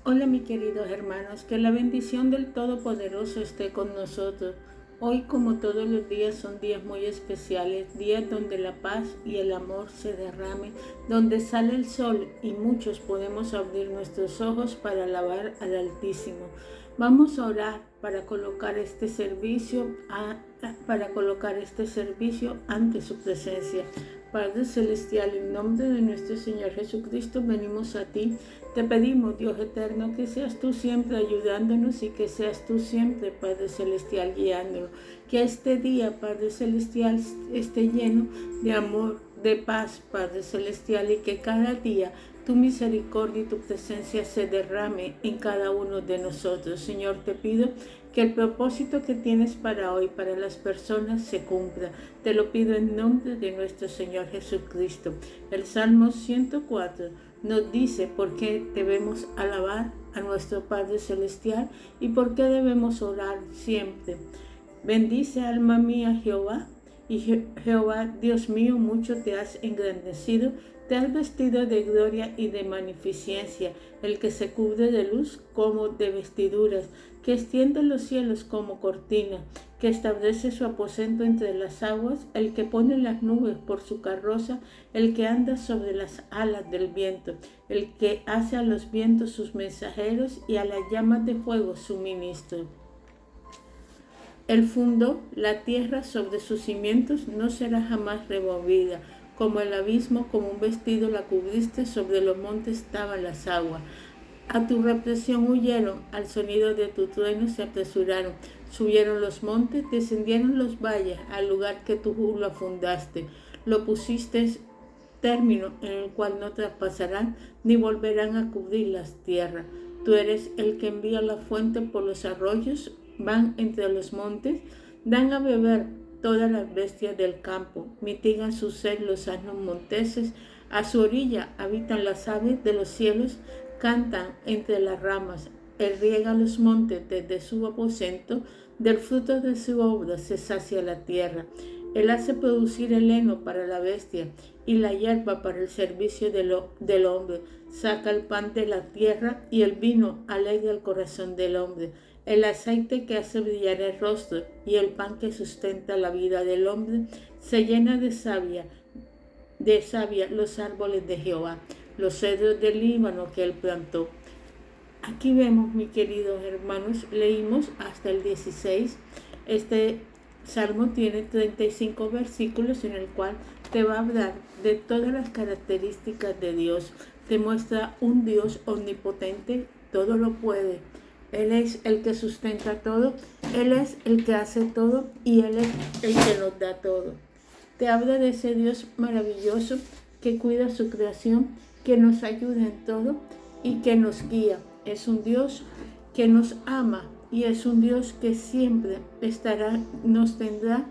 Hola mis queridos hermanos, que la bendición del Todopoderoso esté con nosotros. Hoy, como todos los días, son días muy especiales, días donde la paz y el amor se derramen, donde sale el sol y muchos podemos abrir nuestros ojos para alabar al Altísimo. Vamos a orar para colocar este servicio, ante su presencia. Padre Celestial, en nombre de nuestro Señor Jesucristo, venimos a ti. Te pedimos, Dios eterno, que seas tú siempre ayudándonos y que seas tú siempre, Padre Celestial, guiándonos. Que este día, Padre Celestial, esté lleno de amor, de paz, Padre Celestial, y que cada día tu misericordia y tu presencia se derrame en cada uno de nosotros. Señor, te pido que el propósito que tienes para hoy, para las personas, se cumpla. Te lo pido en nombre de nuestro Señor Jesucristo. El Salmo 104 nos dice por qué debemos alabar a nuestro Padre Celestial y por qué debemos orar siempre. Bendice, alma mía, Jehová, y Jehová, Dios mío, mucho te has engrandecido, te has vestido de gloria y de magnificencia, el que se cubre de luz como de vestiduras, que extiende los cielos como cortina, que establece su aposento entre las aguas, el que pone las nubes por su carroza, el que anda sobre las alas del viento, el que hace a los vientos sus mensajeros y a las llamas de fuego su ministro. Él fundó la tierra sobre sus cimientos, no será jamás removida. Como el abismo, como un vestido la cubriste, sobre los montes estaban las aguas. A tu represión huyeron, al sonido de tu trueno se apresuraron. Subieron los montes, descendieron los valles, al lugar que tú lo fundaste. Lo pusiste término en el cual no traspasarán, ni volverán a cubrir las tierras. Tú eres el que envía la fuente por los arroyos, van entre los montes, dan a beber todas las bestias del campo, mitigan su sed los asnos monteses, a su orilla habitan las aves de los cielos, cantan entre las ramas, él riega los montes desde su aposento, del fruto de su obra se sacia la tierra. Él hace producir el heno para la bestia y la hierba para el servicio del hombre. Saca el pan de la tierra y el vino alegra el corazón del hombre. El aceite que hace brillar el rostro y el pan que sustenta la vida del hombre se llena de savia los árboles de Jehová, los cedros del Líbano que él plantó. Aquí vemos, mis queridos hermanos, leímos hasta el 16. Este Salmo tiene 35 versículos en el cual te va a hablar de todas las características de Dios. Te muestra un Dios omnipotente, todo lo puede. Él es el que sustenta todo, Él es el que hace todo y Él es el que nos da todo. Te habla de ese Dios maravilloso que cuida su creación, que nos ayuda en todo y que nos guía. Es un Dios que nos ama y es un Dios que siempre nos tendrá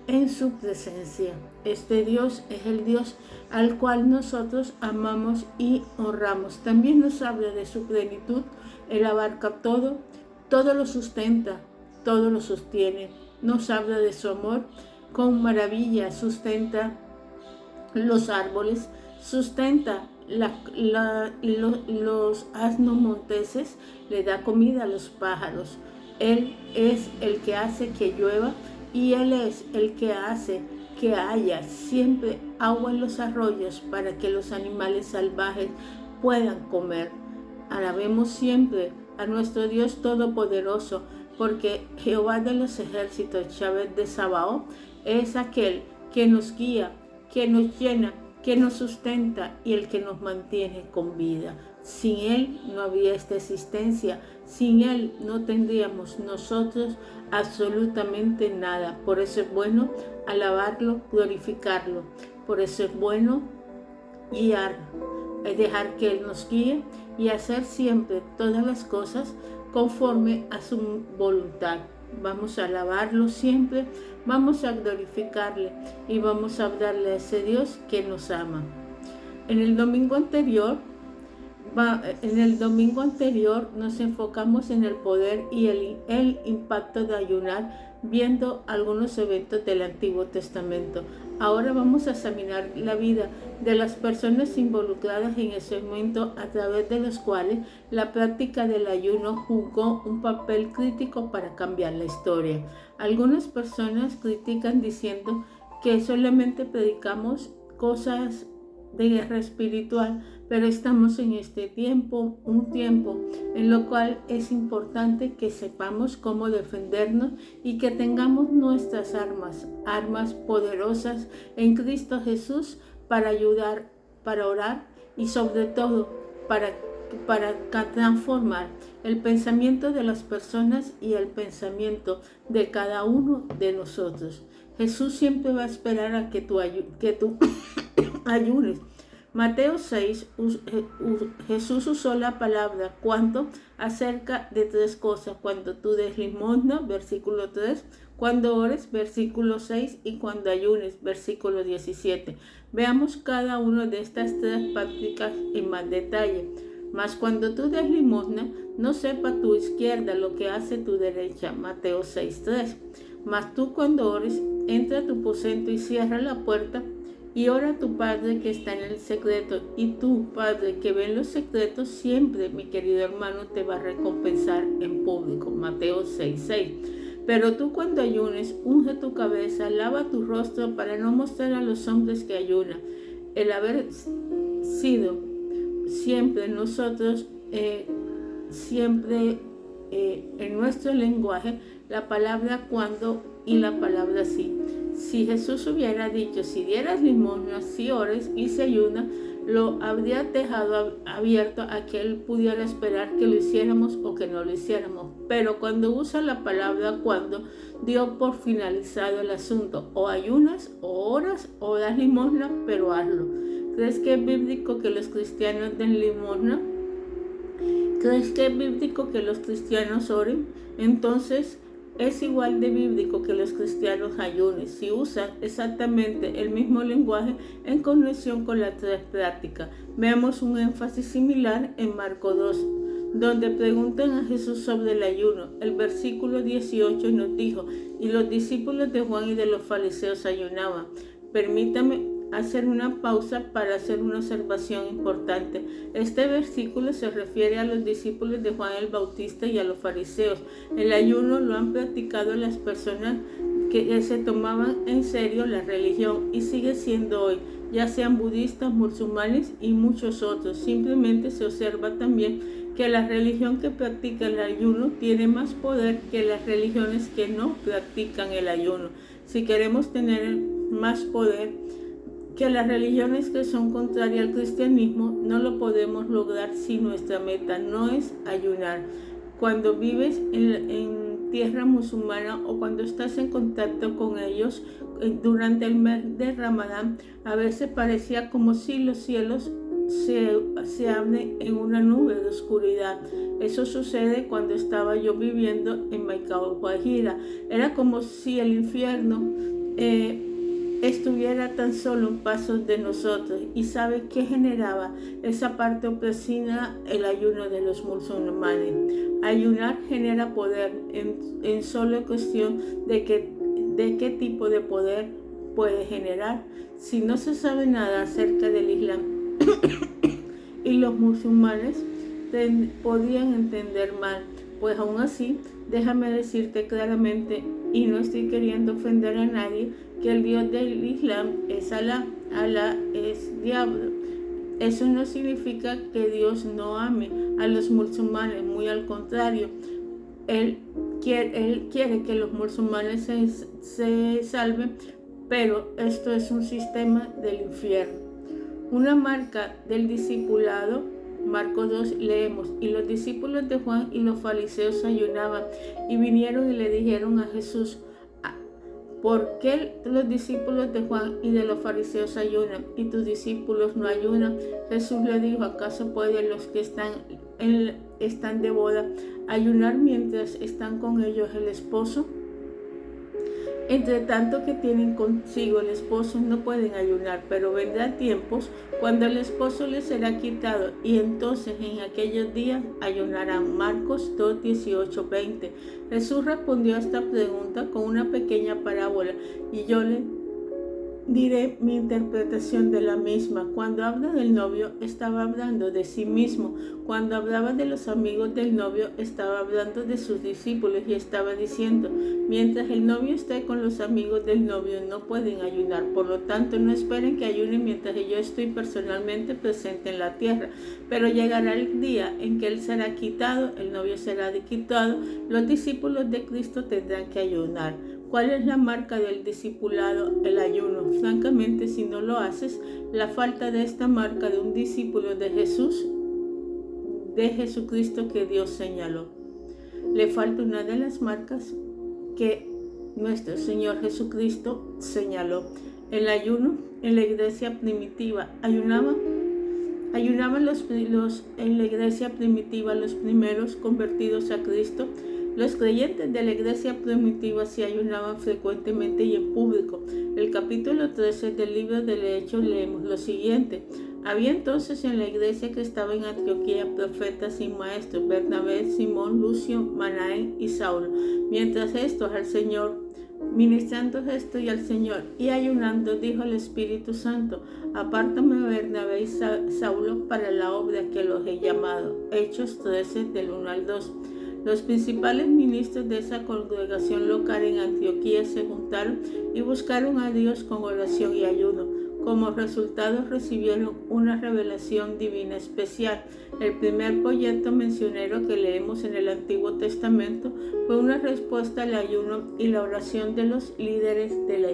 en su presencia. Este Dios es el Dios al cual nosotros amamos y honramos. También nos habla de su plenitud. Él abarca todo, todo lo sustenta, todo lo sostiene. Nos habla de su amor. Con maravilla sustenta los árboles, sustenta los asnos monteses, le da comida a los pájaros. Él es el que hace que llueva y Él es el que hace que haya siempre agua en los arroyos para que los animales salvajes puedan comer. Alabemos siempre a nuestro Dios Todopoderoso, porque Jehová de los ejércitos, Yahvé de Sabaoth, es aquel que nos guía, que nos llena, que nos sustenta y el que nos mantiene con vida. Sin Él no había esta existencia, sin Él no tendríamos nosotros absolutamente nada. Por eso es bueno alabarlo, glorificarlo. Por eso es bueno guiarlo, es dejar que Él nos guíe y hacer siempre todas las cosas conforme a su voluntad. Vamos a alabarlo siempre, vamos a glorificarle y vamos a hablarle a ese Dios que nos ama. En el domingo anterior nos enfocamos en el poder y el impacto de ayunar, viendo algunos eventos del Antiguo Testamento. Ahora vamos a examinar la vida de las personas involucradas en ese momento, a través de los cuales la práctica del ayuno jugó un papel crítico para cambiar la historia. Algunas personas critican diciendo que solamente predicamos cosas de guerra espiritual, pero estamos en este tiempo, un tiempo en lo cual es importante que sepamos cómo defendernos y que tengamos nuestras armas poderosas en Cristo Jesús para ayudar, para orar y sobre todo para transformar el pensamiento de las personas y el pensamiento de cada uno de nosotros. Jesús siempre va a esperar a que tú ayunes. Mateo 6, Jesús usó la palabra cuando acerca de 3 cosas: cuando tú des limosna, versículo 3, cuando ores, versículo 6, y cuando ayunes, versículo 17. Veamos cada una de estas 3 prácticas en más detalle. Mas cuando tú des limosna, no sepa tu izquierda lo que hace tu derecha. Mateo 6:3. Mas tú cuando ores, entra a tu aposento y cierra la puerta y ora a tu Padre que está en el secreto. Y tú, Padre, que ve en los secretos, siempre, mi querido hermano, te va a recompensar en público. Mateo 6:6. Pero tú cuando ayunes, unge tu cabeza, lava tu rostro para no mostrar a los hombres que ayunan. El haber sido siempre nosotros, en nuestro lenguaje, la palabra cuando y la palabra sí. Si Jesús hubiera dicho, si dieras limosna, si ores y si ayunas, lo habría dejado abierto a que Él pudiera esperar que lo hiciéramos o que no lo hiciéramos. Pero cuando usa la palabra cuando, dio por finalizado el asunto. O ayunas, o oras, o das limosna, pero hazlo. ¿Crees que es bíblico que los cristianos den limosna? ¿Crees que es bíblico que los cristianos oren? Entonces, es igual de bíblico que los cristianos ayunen, si usan exactamente el mismo lenguaje en conexión con las 3 prácticas. Veamos un énfasis similar en Marcos 2, donde preguntan a Jesús sobre el ayuno. El versículo 18 nos dijo: y los discípulos de Juan y de los fariseos ayunaban. Permítame hacer una pausa para hacer una observación importante. Este versículo se refiere a los discípulos de Juan el Bautista y a los fariseos. El ayuno lo han practicado las personas que se tomaban en serio la religión y sigue siendo hoy, ya sean budistas, musulmanes y muchos otros. Simplemente se observa también que la religión que practica el ayuno tiene más poder que las religiones que no practican el ayuno. Si queremos tener más poder que las religiones que son contrarias al cristianismo, no lo podemos lograr si nuestra meta no es ayunar. Cuando vives en tierra musulmana o cuando estás en contacto con ellos durante el mes de Ramadán, a veces parecía como si los cielos se abren en una nube de oscuridad. Eso sucede cuando estaba yo viviendo en Maicao, Guajira. Era como si el infierno estuviera tan solo un paso de nosotros. ¿Y sabe qué generaba esa parte opresiva? El ayuno de los musulmanes. Ayunar genera poder, en solo cuestión de qué tipo de poder puede generar. Si no se sabe nada acerca del Islam y los musulmanes podían entender mal, pues aún así, déjame decirte claramente, y no estoy queriendo ofender a nadie, que el Dios del Islam es Alá. Alá es diablo. Eso no significa que Dios no ame a los musulmanes, muy al contrario. Él quiere que los musulmanes se salven, pero esto es un sistema del infierno. Una marca del discipulado, Marcos 2 leemos: y los discípulos de Juan y los fariseos ayunaban, y vinieron y le dijeron a Jesús: ¿por qué los discípulos de Juan y de los fariseos ayunan y tus discípulos no ayunan? Jesús le dijo: ¿acaso pueden los que están de boda ayunar mientras están con ellos el esposo? Entre tanto que tienen consigo el esposo, no pueden ayunar, pero vendrán tiempos cuando el esposo les será quitado, y entonces en aquellos días ayunarán. Marcos 2, 18, 20. Jesús respondió a esta pregunta con una pequeña parábola, y yo diré mi interpretación de la misma. Cuando habla del novio, estaba hablando de sí mismo. Cuando hablaba de los amigos del novio, estaba hablando de sus discípulos y estaba diciendo, mientras el novio esté con los amigos del novio, no pueden ayunar. Por lo tanto, no esperen que ayunen mientras yo estoy personalmente presente en la tierra. Pero llegará el día en que él será quitado, el novio será quitado, los discípulos de Cristo tendrán que ayunar. ¿Cuál es la marca del discipulado? El ayuno. Francamente, si no lo haces, la falta de esta marca de un discípulo de Jesús, de Jesucristo que Dios señaló. Le falta una de las marcas que nuestro Señor Jesucristo señaló. El ayuno en la iglesia primitiva. Ayunaban en la iglesia primitiva los primeros convertidos a Cristo. Los creyentes de la iglesia primitiva se ayunaban frecuentemente y en público. El capítulo 13 del libro del Hechos leemos lo siguiente. Había entonces en la iglesia que estaba en Antioquía profetas y maestros, Bernabé, Simón, Lucio, Manaén y Saulo. Mientras estos al Señor, ministrando esto y al Señor y ayunando, dijo el Espíritu Santo, apártame Bernabé y Saulo para la obra que los he llamado. Hechos 13 del 1 al 2. Los principales ministros de esa congregación local en Antioquía se juntaron y buscaron a Dios con oración y ayuno. Como resultado recibieron una revelación divina especial. El primer proyecto misionero que leemos en el Antiguo Testamento fue una respuesta al ayuno y la oración de los líderes de la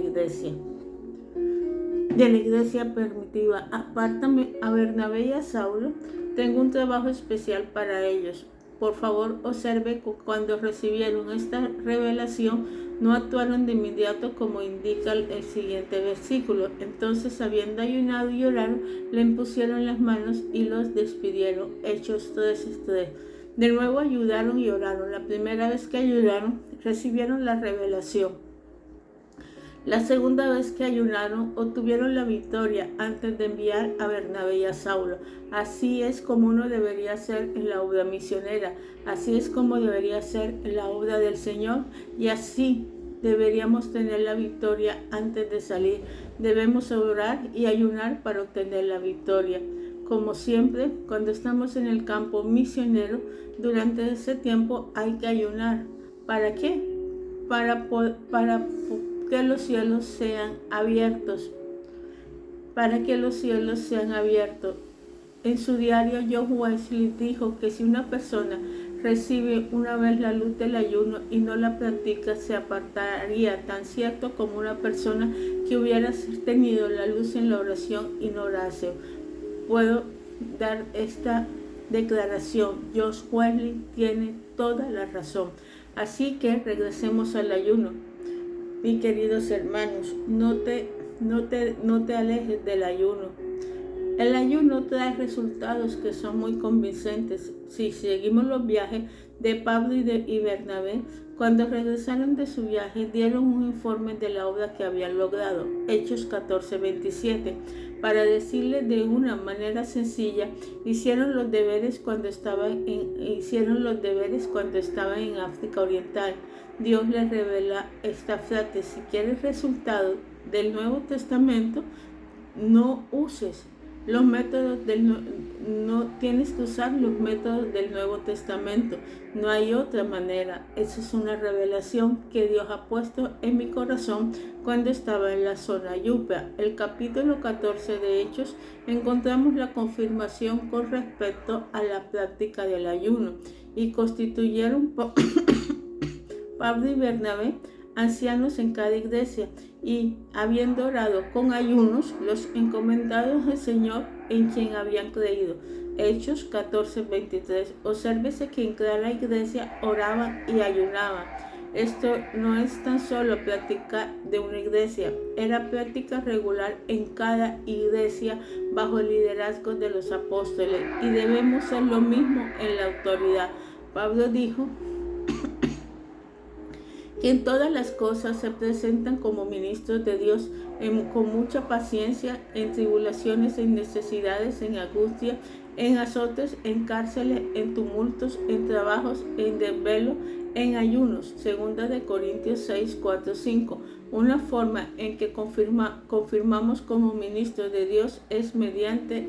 iglesia primitiva. Apártame a Bernabé y a Saulo, tengo un trabajo especial para ellos. Por favor, observe que cuando recibieron esta revelación, no actuaron de inmediato como indica el siguiente versículo. Entonces, habiendo ayunado y oraron, le impusieron las manos y los despidieron. Hechos 13:3. De nuevo ayudaron y oraron. La primera vez que ayudaron, recibieron la revelación. La segunda vez que ayunaron, obtuvieron la victoria antes de enviar a Bernabé y a Saulo. Así es como uno debería hacer en la obra misionera. Así es como debería ser en la obra del Señor. Y así deberíamos tener la victoria antes de salir. Debemos orar y ayunar para obtener la victoria. Como siempre, cuando estamos en el campo misionero, durante ese tiempo hay que ayunar. ¿Para qué? Para que los cielos sean abiertos. Para que los cielos sean abiertos. En su diario, John Wesley dijo que si una persona recibe una vez la luz del ayuno y no la practica, se apartaría tan cierto como una persona que hubiera tenido la luz en la oración y no la hace. Puedo dar esta declaración. John Wesley tiene toda la razón. Así que regresemos al ayuno. Mis queridos hermanos, no te alejes del ayuno. El ayuno trae resultados que son muy convincentes. Si seguimos los viajes de Pablo y Bernabé, cuando regresaron de su viaje, dieron un informe de la obra que habían logrado. Hechos 14:27. Para decirle de una manera sencilla, hicieron los deberes cuando estaban en África Oriental. Dios les revela esta frase: si quieres resultados del Nuevo Testamento, no uses los métodos no tienes que usar los métodos del Nuevo Testamento. No hay otra manera. Esa es una revelación que Dios ha puesto en mi corazón cuando estaba en la zona Yupa. El capítulo 14 de Hechos encontramos la confirmación con respecto a la práctica del ayuno y constituyeron Pablo y Bernabé ancianos en cada iglesia, y habiendo orado con ayunos, los encomendados al Señor en quien habían creído. Hechos 14:23. Obsérvese que en cada iglesia oraban y ayunaban. Esto no es tan solo práctica de una iglesia, era práctica regular en cada iglesia bajo el liderazgo de los apóstoles, y debemos hacer lo mismo en la autoridad. Pablo dijo que en todas las cosas se presentan como ministros de Dios, con mucha paciencia, en tribulaciones, en necesidades, en angustia, en azotes, en cárceles, en tumultos, en trabajos, en desvelo, en ayunos. 2 Corintios 6:4-5. Una forma en que confirmamos como ministros de Dios es mediante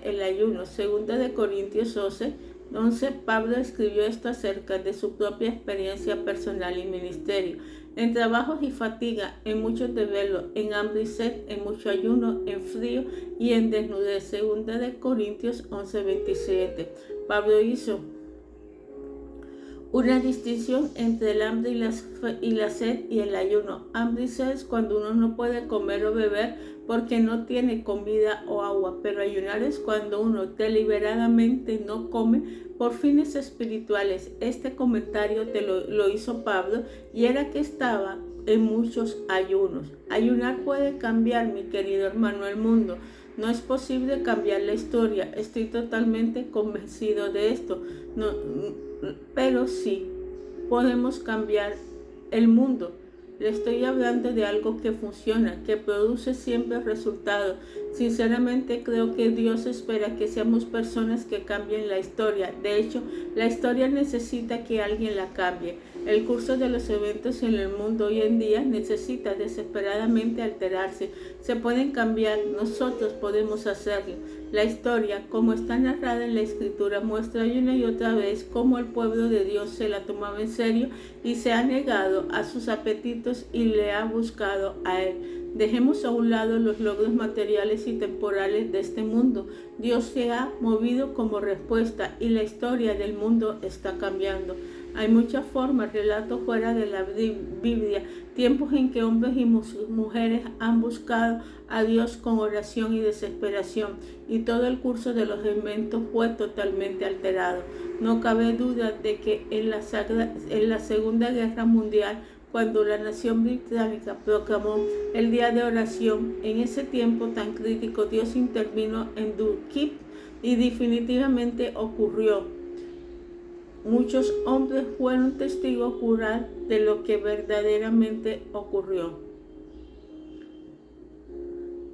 el ayuno. Segunda de Corintios 11, Pablo escribió esto acerca de su propia experiencia personal y ministerio. En trabajos y fatiga, en muchos desvelos, en hambre y sed, en mucho ayuno, en frío y en desnudez. Segunda de Corintios 11:27. Pablo hizo una distinción entre el hambre y la sed y el ayuno. Hambre y sed es cuando uno no puede comer o beber porque no tiene comida o agua, pero ayunar es cuando uno deliberadamente no come por fines espirituales. Este comentario lo hizo Pablo y era que estaba en muchos ayunos. Ayunar puede cambiar, mi querido hermano, el mundo. No es posible cambiar la historia. Estoy totalmente convencido de esto. Pero sí podemos cambiar el mundo. Le estoy hablando de algo que funciona, que produce siempre resultados. Sinceramente creo que Dios espera que seamos personas que cambien la historia. De hecho, la historia necesita que alguien la cambie. El curso de los eventos en el mundo hoy en día necesita desesperadamente alterarse. Se pueden cambiar, nosotros podemos hacerlo. La historia, como está narrada en la Escritura, muestra una y otra vez cómo el pueblo de Dios se la tomaba en serio y se ha negado a sus apetitos y le ha buscado a Él. Dejemos a un lado los logros materiales y temporales de este mundo. Dios se ha movido como respuesta y la historia del mundo está cambiando. Hay muchas formas, relatos fuera de la Biblia, tiempos en que hombres y mujeres han buscado a Dios con oración y desesperación, y todo el curso de los eventos fue totalmente alterado. No cabe duda de que en la Segunda Guerra Mundial, cuando la nación británica proclamó el día de oración, en ese tiempo tan crítico, Dios intervino en Dunkirk y definitivamente ocurrió. Muchos hombres fueron testigos oculares de lo que verdaderamente ocurrió.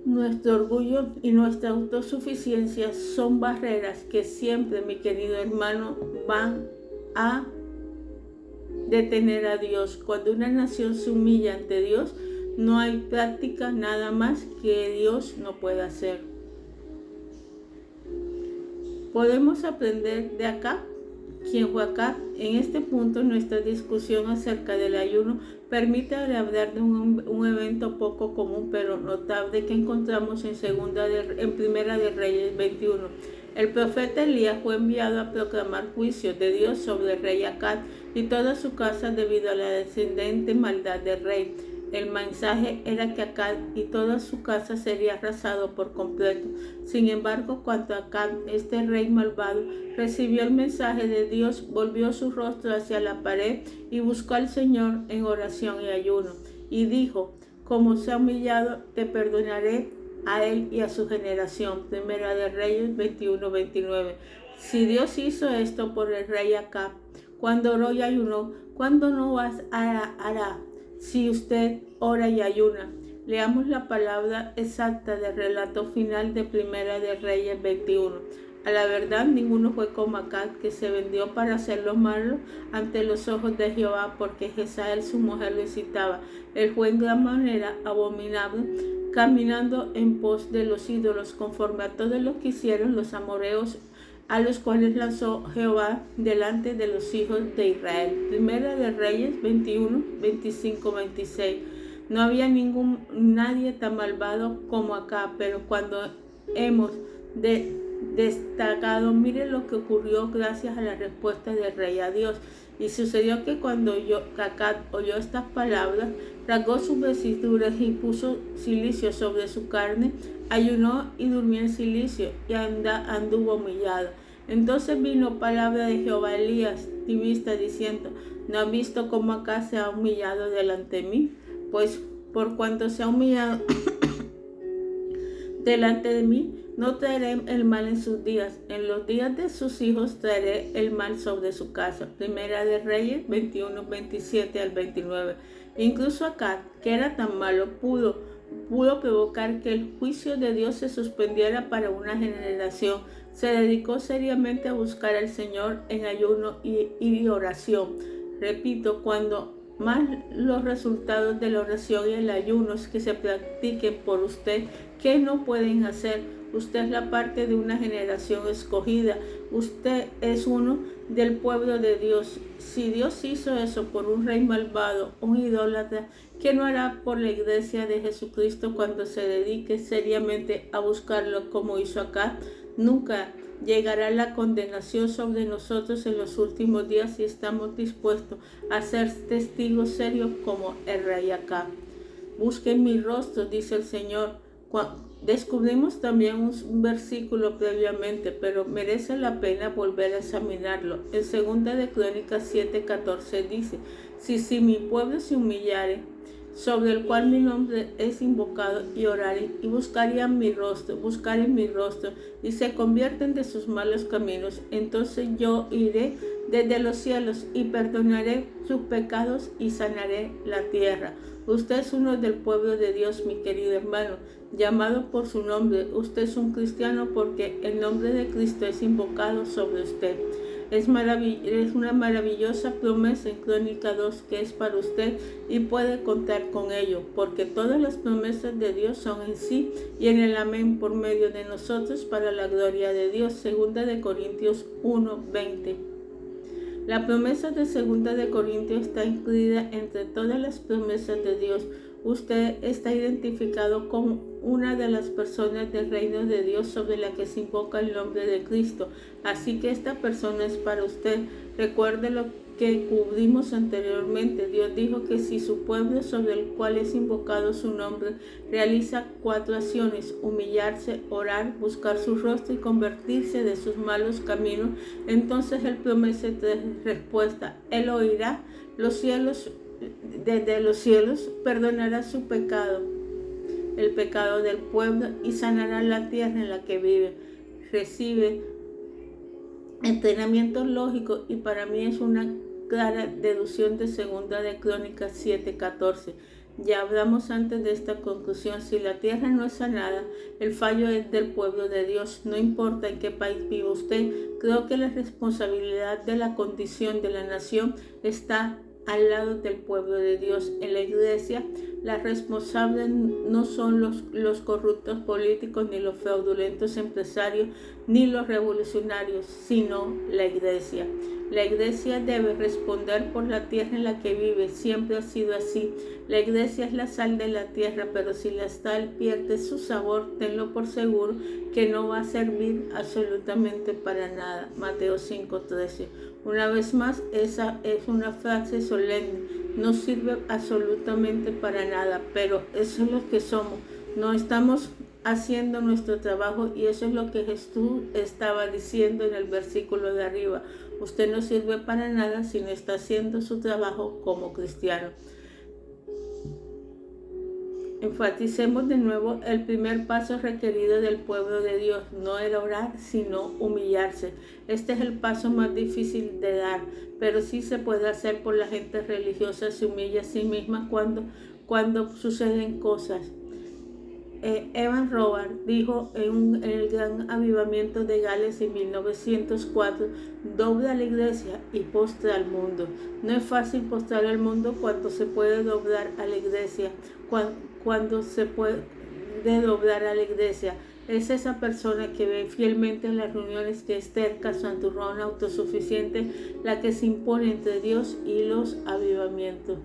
Nuestro orgullo y nuestra autosuficiencia son barreras que siempre, mi querido hermano, van a detener a Dios. Cuando una nación se humilla ante Dios, no hay práctica nada más que Dios no pueda hacer. Podemos aprender de Acab. ¿Quién fue Acab? En este punto, nuestra discusión acerca del ayuno permite hablar de un evento poco común pero notable que encontramos en Primera de Reyes 21. El profeta Elías fue enviado a proclamar juicio de Dios sobre el rey Acab y toda su casa debido a la descendente maldad del rey. El mensaje era que Acab y toda su casa sería arrasado por completo. Sin embargo, cuando Acab, este rey malvado, recibió el mensaje de Dios, volvió su rostro hacia la pared y buscó al Señor en oración y ayuno. Y dijo: como se ha humillado, te perdonaré a él y a su generación. Primera de Reyes 21:29. Si Dios hizo esto por el rey Acab, cuando oró y ayunó, ¿cuándo no hará? Si usted ora y ayuna. Leamos la palabra exacta del relato final de Primera de Reyes 21. A la verdad, ninguno fue como Acab, que se vendió para hacer lo malo ante los ojos de Jehová, porque Jezabel su mujer lo incitaba. Él fue en gran manera abominable, caminando en pos de los ídolos, conforme a todo lo que hicieron los amoreos, a los cuales lanzó Jehová delante de los hijos de Israel. Primera de Reyes 21, 25, 26. No había nadie tan malvado como Acab, pero cuando hemos destacado, mire lo que ocurrió gracias a la respuesta del rey a Dios. Y sucedió que cuando Acab oyó estas palabras, rasgó sus vestiduras y puso cilicio sobre su carne, ayunó y durmió en cilicio y anduvo humillado. Entonces vino palabra de Jehová a Elías, tibista, diciendo: ¿no has visto cómo Acab se ha humillado delante de mí? Pues por cuanto se ha humillado delante de mí, no traeré el mal en sus días. En los días de sus hijos traeré el mal sobre su casa. Primera de Reyes 21, 27 al 29. Incluso Acab, que era tan malo, pudo provocar que el juicio de Dios se suspendiera para una generación. Se dedicó seriamente a buscar al Señor en ayuno y oración. Repito, cuando más los resultados de la oración y el ayuno que se practiquen por usted. ¿Qué no pueden hacer? Usted es la parte de una generación escogida. Usted es uno del pueblo de Dios. Si Dios hizo eso por un rey malvado, un idólatra, ¿qué no hará por la iglesia de Jesucristo cuando se dedique seriamente a buscarlo como hizo acá? Nunca llegará la condenación sobre nosotros en los últimos días si estamos dispuestos a ser testigos serios como el rey acá. Busquen mi rostro, dice el Señor. Descubrimos también un versículo previamente, pero merece la pena volver a examinarlo. En 2 de Crónicas 7:14 dice: si mi pueblo se humillare, sobre el cual mi nombre es invocado, y oraren y buscaren mi rostro, y se convierten de sus malos caminos, entonces yo iré desde los cielos y perdonaré sus pecados y sanaré la tierra. Usted es uno del pueblo de Dios, mi querido hermano, llamado por su nombre. Usted es un cristiano porque el nombre de Cristo es invocado sobre usted. Es una maravillosa promesa en Crónica 2 que es para usted y puede contar con ello, porque todas las promesas de Dios son en sí y en el amén por medio de nosotros para la gloria de Dios. 2 de Corintios 1:20. La promesa de 2 de Corintios está incluida entre todas las promesas de Dios. Usted está identificado como una de las personas del reino de Dios sobre la que se invoca el nombre de Cristo. Así que esta persona es para usted. Recuerde lo que cubrimos anteriormente. Dios dijo que si su pueblo sobre el cual es invocado su nombre realiza 4 acciones: humillarse, orar, buscar su rostro y convertirse de sus malos caminos, entonces Él promete respuesta. Él oirá desde los cielos, perdonará su pecado, el pecado del pueblo, y sanará la tierra en la que vive. Recibe entrenamiento lógico y para mí es una clara deducción de 2 de Crónicas 7:14. Ya hablamos antes de esta conclusión. Si la tierra no es sanada, el fallo es del pueblo de Dios. No importa en qué país viva usted, creo que la responsabilidad de la condición de la nación está al lado del pueblo de Dios. En la iglesia, las responsables no son los corruptos políticos, ni los fraudulentos empresarios, ni los revolucionarios, sino la iglesia. La iglesia debe responder por la tierra en la que vive. Siempre ha sido así. La iglesia es la sal de la tierra, pero si la sal pierde su sabor, tenlo por seguro que no va a servir absolutamente para nada. Mateo 5:13. Una vez más, esa es una frase solemne. No sirve absolutamente para nada, pero eso es lo que somos. No estamos haciendo nuestro trabajo y eso es lo que Jesús estaba diciendo en el versículo de arriba. Usted no sirve para nada si no está haciendo su trabajo como cristiano. Enfaticemos de nuevo el primer paso requerido del pueblo de Dios. No era orar, sino humillarse. Este es el paso más difícil de dar, pero sí se puede hacer por la gente religiosa. Se humilla a sí misma cuando suceden cosas. Evan Roberts dijo en el gran avivamiento de Gales en 1904: dobla a la iglesia y postra al mundo. No es fácil postrar al mundo cuando se puede doblar a la iglesia. Cuando se puede doblar a la iglesia, es esa persona que ve fielmente en las reuniones, que es terca, santurrona, autosuficiente, la que se impone entre Dios y los avivamientos.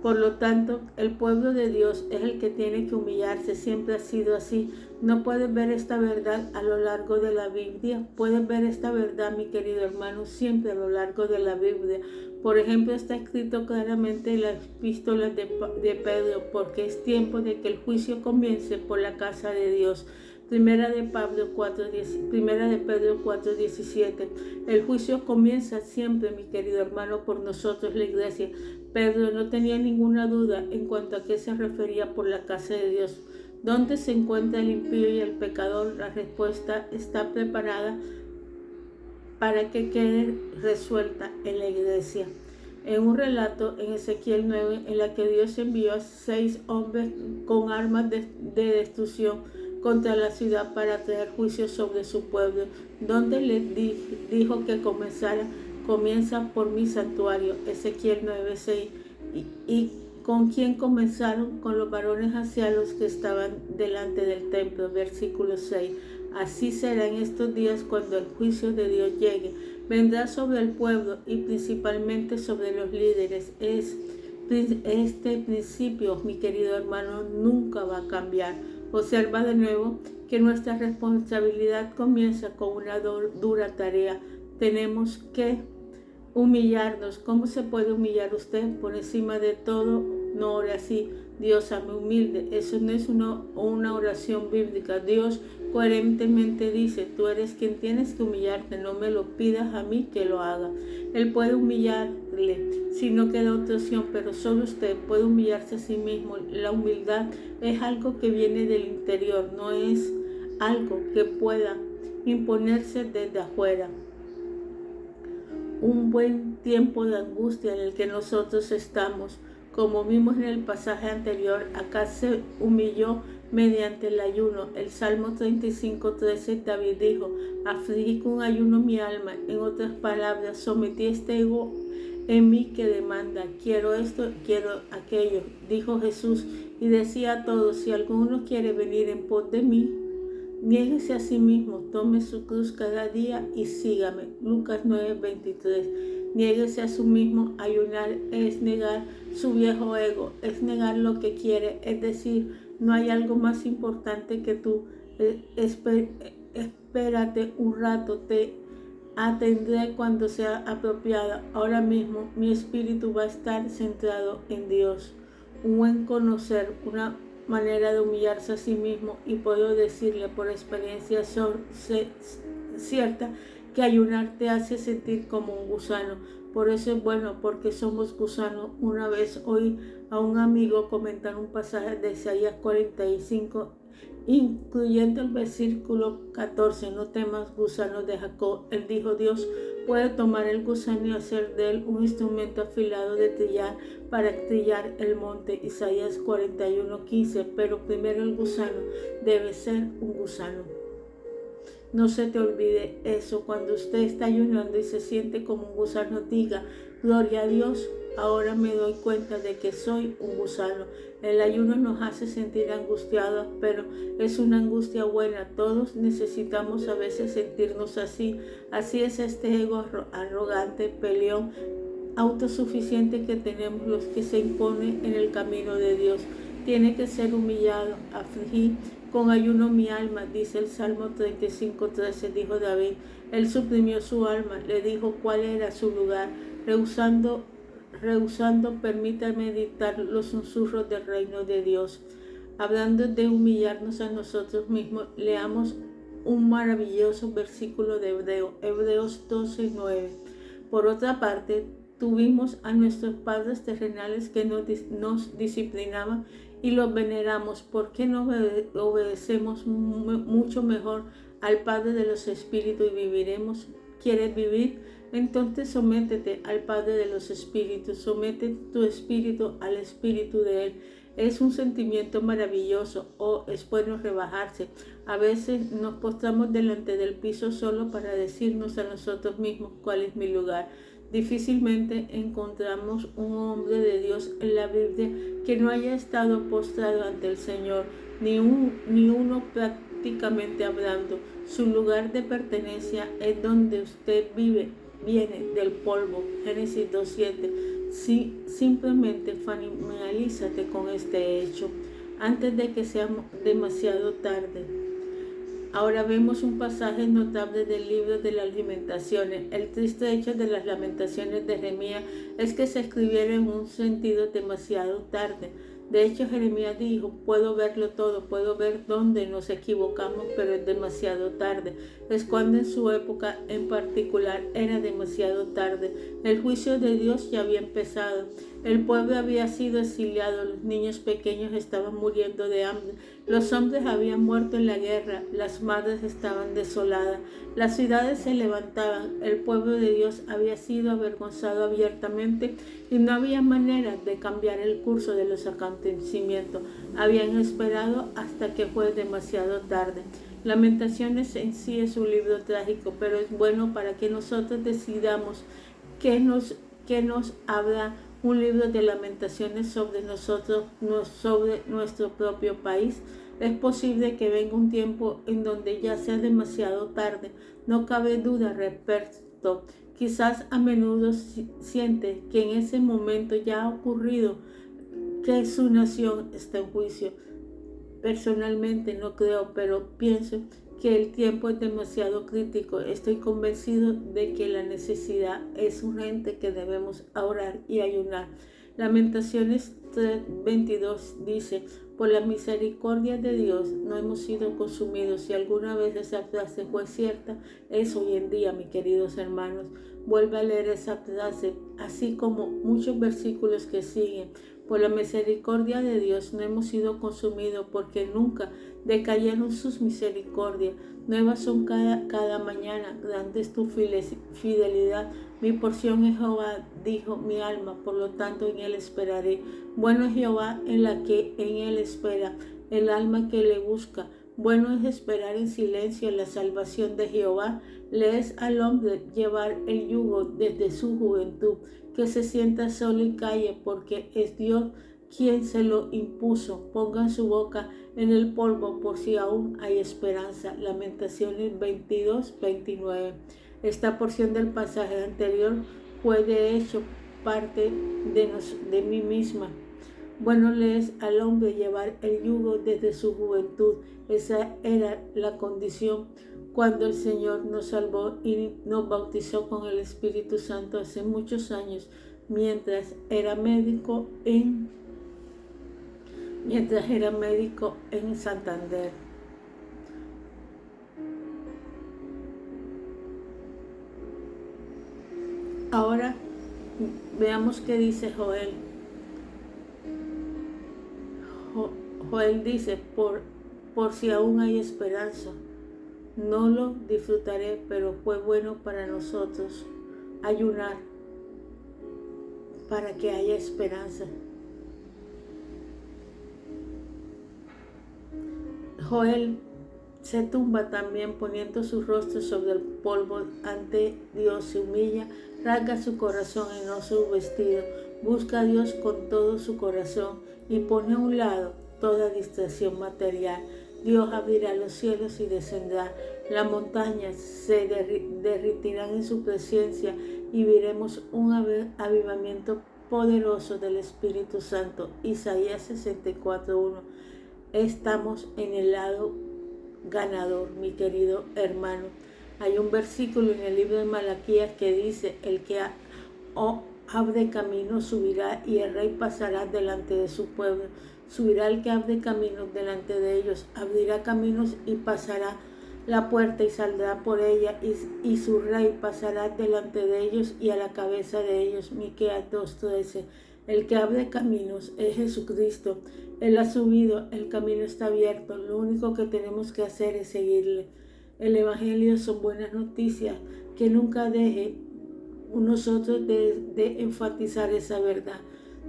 Por lo tanto, el pueblo de Dios es el que tiene que humillarse. Siempre ha sido así. No puedes ver esta verdad a lo largo de la Biblia. Puedes ver esta verdad, mi querido hermano, siempre a lo largo de la Biblia. Por ejemplo, está escrito claramente en las epístolas de Pedro: porque es tiempo de que el juicio comience por la casa de Dios. Primera de Pedro 4:17. El juicio comienza siempre, mi querido hermano, por nosotros, la iglesia. Pedro no tenía ninguna duda en cuanto a qué se refería por la casa de Dios. ¿Dónde se encuentra el impío y el pecador? La respuesta está preparada para que quede resuelta en la iglesia. En un relato en Ezequiel 9, en la que Dios envió a 6 hombres con armas de destrucción contra la ciudad para traer juicio sobre su pueblo, donde les dijo que comenzara comienza por mi santuario. Ezequiel 9:6. Y con quién comenzaron, con los varones ancianos que estaban delante del templo. Versículo 6. Así será en estos días cuando el juicio de Dios llegue. Vendrá sobre el pueblo y principalmente sobre los líderes. Este principio, mi querido hermano, nunca va a cambiar. Observa de nuevo que nuestra responsabilidad comienza con una dura tarea. Tenemos que humillarnos. ¿Cómo se puede humillar usted? Por encima de todo, no ore así: Dios, hazme humilde. Eso no es una oración bíblica. Dios coherentemente dice: tú eres quien tienes que humillarte, no me lo pidas a mí que lo haga. Él puede humillarle si no queda otra opción, pero solo usted puede humillarse a sí mismo. La humildad es algo que viene del interior, no es algo que pueda imponerse desde afuera. Un buen tiempo de angustia en el que nosotros estamos, como vimos en el pasaje anterior, acá se humilló mediante el ayuno. El Salmo 35:13, David dijo: afligí con ayuno mi alma. En otras palabras, sometí este ego en mí que demanda: quiero esto, quiero aquello. Dijo Jesús y decía a todos: si alguno quiere venir en pos de mí, niéguese a sí mismo, tome su cruz cada día y sígame. Lucas 9:23. Niéguese a sí mismo. Ayunar es negar su viejo ego, es negar lo que quiere. Es decir, no hay algo más importante que tú. Espérate un rato, te atendré cuando sea apropiada. Ahora mismo mi espíritu va a estar centrado en Dios. Un buen conocer, una manera de humillarse a sí mismo, y puedo decirle por experiencia cierta que ayunar te hace sentir como un gusano. Por eso es bueno, porque somos gusanos. Una vez oí a un amigo comentar un pasaje de Isaías 45, incluyendo el versículo 14: no temas, gusano de Jacob. Él dijo: Dios puede tomar el gusano y hacer de él un instrumento afilado de trillar para trillar el monte. Isaías 41:15. Pero primero el gusano debe ser un gusano. No se te olvide eso. Cuando usted está ayunando y se siente como un gusano, diga: gloria a Dios, ahora me doy cuenta de que soy un gusano. El ayuno nos hace sentir angustiados, pero es una angustia buena. Todos necesitamos a veces sentirnos así. Así es este ego arrogante, peleón, autosuficiente que tenemos los que se impone en el camino de Dios. Tiene que ser humillado. Afligí con ayuno mi alma, dice el Salmo 35:13. Dijo David: él suprimió su alma, le dijo cuál era su lugar. Rehusando, permítame dictar los susurros del reino de Dios. Hablando de humillarnos a nosotros mismos, leamos un maravilloso versículo de Hebreos 12:9. Por otra parte, tuvimos a nuestros padres terrenales que nos disciplinaban y los veneramos. ¿Por qué no obedecemos mucho mejor al Padre de los Espíritus y viviremos? ¿Quieres vivir? Entonces sométete al Padre de los Espíritus, somete tu espíritu al Espíritu de Él. Es un sentimiento maravilloso. Es bueno rebajarse. A veces nos postramos delante del piso solo para decirnos a nosotros mismos cuál es mi lugar. Difícilmente encontramos un hombre de Dios en la Biblia que no haya estado postrado ante el Señor, ni uno prácticamente hablando. Su lugar de pertenencia es donde usted viene del polvo. Génesis 2:7. Sí, simplemente familiarízate con este hecho antes de que sea demasiado tarde. Ahora vemos un pasaje notable del libro de las Lamentaciones. El triste hecho de las Lamentaciones de Jeremías es que se escribieron en un sentido demasiado tarde. De hecho, Jeremías dijo: puedo verlo todo, puedo ver dónde nos equivocamos, pero es demasiado tarde. Es cuando en su época en particular era demasiado tarde. El juicio de Dios ya había empezado. El pueblo había sido exiliado, los niños pequeños estaban muriendo de hambre, los hombres habían muerto en la guerra, las madres estaban desoladas, las ciudades se levantaban, el pueblo de Dios había sido avergonzado abiertamente y no había manera de cambiar el curso de los acontecimientos. Habían esperado hasta que fue demasiado tarde. Lamentaciones en sí es un libro trágico, pero es bueno para que nosotros decidamos que nos habla un libro de lamentaciones sobre nosotros, sobre nuestro propio país. Es posible que venga un tiempo en donde ya sea demasiado tarde. No cabe duda respecto. Quizás a menudo siente que en ese momento ya ha ocurrido, que su nación está en juicio. Personalmente no creo, pero pienso que el tiempo es demasiado crítico. Estoy convencido de que la necesidad es urgente, que debemos orar y ayunar. Lamentaciones 3:22 dice: por la misericordia de Dios no hemos sido consumidos. Si alguna vez esa frase fue cierta, es hoy en día, mis queridos hermanos. Vuelve a leer esa frase, así como muchos versículos que siguen. Por la misericordia de Dios no hemos sido consumidos, porque nunca decayeron sus misericordias. Nuevas son cada mañana, grande es tu fidelidad. Mi porción es Jehová, dijo mi alma, por lo tanto en él esperaré. Bueno es Jehová en la que en él espera, el alma que le busca. Bueno es esperar en silencio en la salvación de Jehová. Le es al hombre llevar el yugo desde su juventud, que se sienta solo y calle, porque es Dios quien se lo impuso. Pongan su boca en el polvo por si aún hay esperanza. Lamentaciones 22:29. Esta porción del pasaje anterior fue de hecho parte de mí misma. Bueno le es al hombre llevar el yugo desde su juventud. Esa era la condición cuando el Señor nos salvó y nos bautizó con el Espíritu Santo hace muchos años, mientras era médico en Santander. Ahora veamos qué dice Joel. Joel dice: por si aún hay esperanza. No lo disfrutaré, pero fue bueno para nosotros ayunar para que haya esperanza. Joel se tumba también, poniendo su rostro sobre el polvo ante Dios, se humilla, rasga su corazón y no su vestido, busca a Dios con todo su corazón y pone a un lado toda distracción material. Dios abrirá los cielos y descenderá, las montañas se derretirán en su presencia y veremos un avivamiento poderoso del Espíritu Santo. Isaías 64:1. Estamos en el lado ganador, mi querido hermano. Hay un versículo en el libro de Malaquías que dice: el que abre camino subirá y el rey pasará delante de su pueblo. Subirá el que abre caminos delante de ellos, abrirá caminos y pasará la puerta y saldrá por ella, y su rey pasará delante de ellos y a la cabeza de ellos. Miqueas 2:13. El que abre caminos es Jesucristo. Él ha subido, el camino está abierto. Lo único que tenemos que hacer es seguirle. El Evangelio son buenas noticias. Que nunca deje nosotros de enfatizar esa verdad.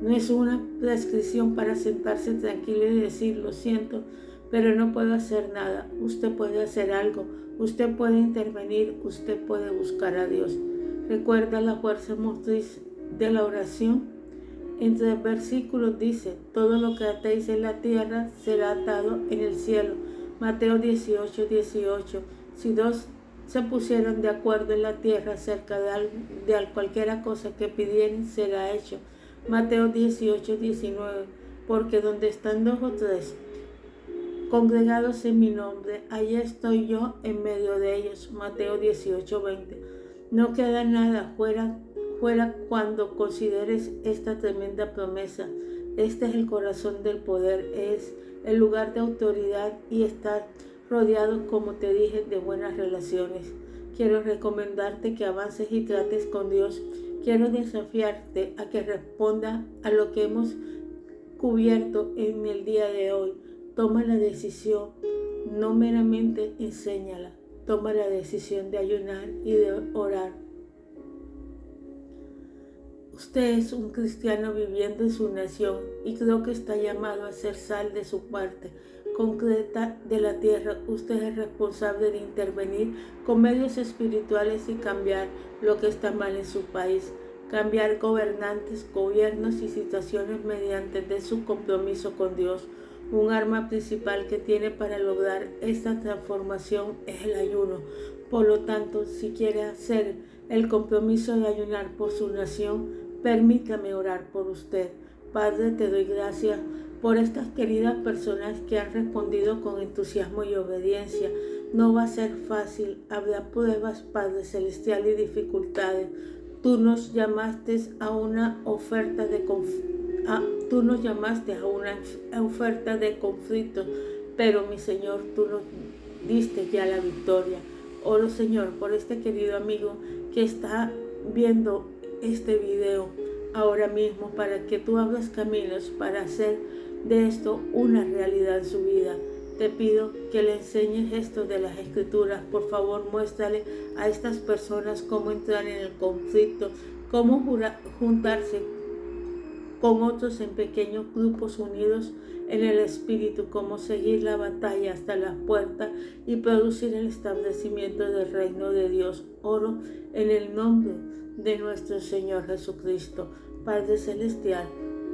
No es una prescripción para sentarse tranquilo y decir: lo siento, pero no puedo hacer nada. Usted puede hacer algo. Usted puede intervenir. Usted puede buscar a Dios. Recuerda la fuerza motriz de la oración. Entre versículos dice: todo lo que atéis en la tierra será atado en el cielo. Mateo 18:18. Si dos se pusieran de acuerdo en la tierra acerca de cualquiera cosa que pidieren, será hecho. Mateo 18:19. Porque donde están dos o tres congregados en mi nombre, allá estoy yo en medio de ellos. Mateo 18:20. No queda nada fuera cuando consideres esta tremenda promesa. Este es el corazón del poder, es el lugar de autoridad y estar rodeado, como te dije, de buenas relaciones. Quiero recomendarte que avances y trates con Dios. Quiero desafiarte a que responda a lo que hemos cubierto en el día de hoy. Toma la decisión, no meramente enséñala. Toma la decisión de ayunar y de orar. Usted es un cristiano viviendo en su nación y creo que está llamado a ser sal de su parte concreta de la tierra. Usted es responsable de intervenir con medios espirituales y cambiar lo que está mal en su país. cambiar gobernantes, gobiernos y situaciones mediante de su compromiso con Dios. Un arma principal que tiene para lograr esta transformación es el ayuno. Por lo tanto, si quiere hacer el compromiso de ayunar por su nación, permítame orar por usted. Padre, te doy gracias por estas queridas personas que han respondido con entusiasmo y obediencia. No va a ser fácil, habrá pruebas, Padre Celestial, y dificultades. Tú nos llamaste a una oferta de conflicto, pero mi Señor, tú nos diste ya la victoria. Oro, Señor, por este querido amigo que está viendo este video ahora mismo, para que tú abras caminos para hacer de esto una realidad en su vida. Te pido que le enseñes esto de las Escrituras. Por favor, muéstrale a estas personas cómo entrar en el conflicto, cómo juntarse con otros en pequeños grupos unidos en el Espíritu, cómo seguir la batalla hasta la puerta y producir el establecimiento del reino de Dios. Oro en el nombre de nuestro Señor Jesucristo. Padre Celestial,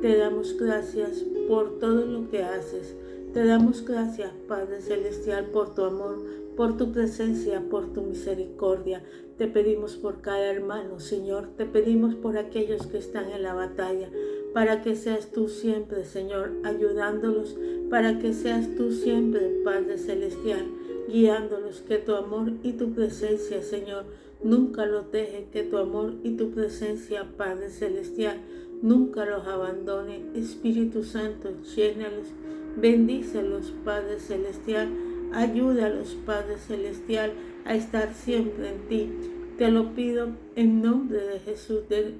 te damos gracias por todo lo que haces. Te damos gracias, Padre Celestial, por tu amor, por tu presencia, por tu misericordia. Te pedimos por cada hermano, Señor. Te pedimos por aquellos que están en la batalla, para que seas tú siempre, Señor, ayudándolos, para que seas tú siempre, Padre Celestial, guiándolos. Que tu amor y tu presencia, Señor, nunca los deje. Que tu amor y tu presencia, Padre Celestial, nunca los abandone. Espíritu Santo, llénalos. Bendícelos, Padre Celestial. Ayúdalos, Padre Celestial, a estar siempre en ti. Te lo pido en nombre de Jesús de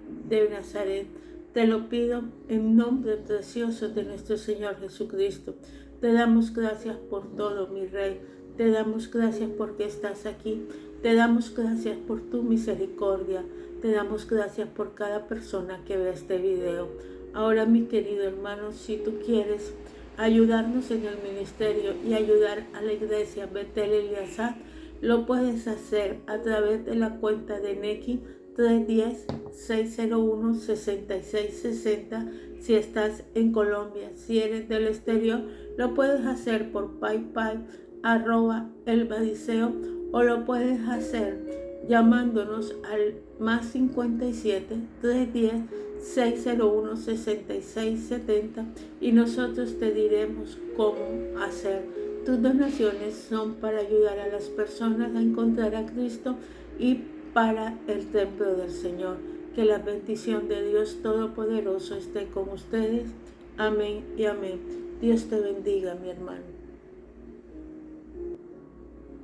Nazaret. Te lo pido en nombre precioso de nuestro Señor Jesucristo. Te damos gracias por todo, mi Rey. Te damos gracias porque estás aquí. Te damos gracias por tu misericordia. Te damos gracias por cada persona que ve este video. Ahora, mi querido hermano, si tú quieres ayudarnos en el ministerio y ayudar a la iglesia Betel Eliasat, lo puedes hacer a través de la cuenta de Nequi 310-601-6660 si estás en Colombia. Si eres del exterior, lo puedes hacer por PayPal @elbadiseo, o lo puedes hacer llamándonos al más 57 310 601 6670 y nosotros te diremos cómo hacer. Tus donaciones son para ayudar a las personas a encontrar a Cristo y para el templo del Señor. Que la bendición de Dios Todopoderoso esté con ustedes. Amén y amén. Dios te bendiga, mi hermano.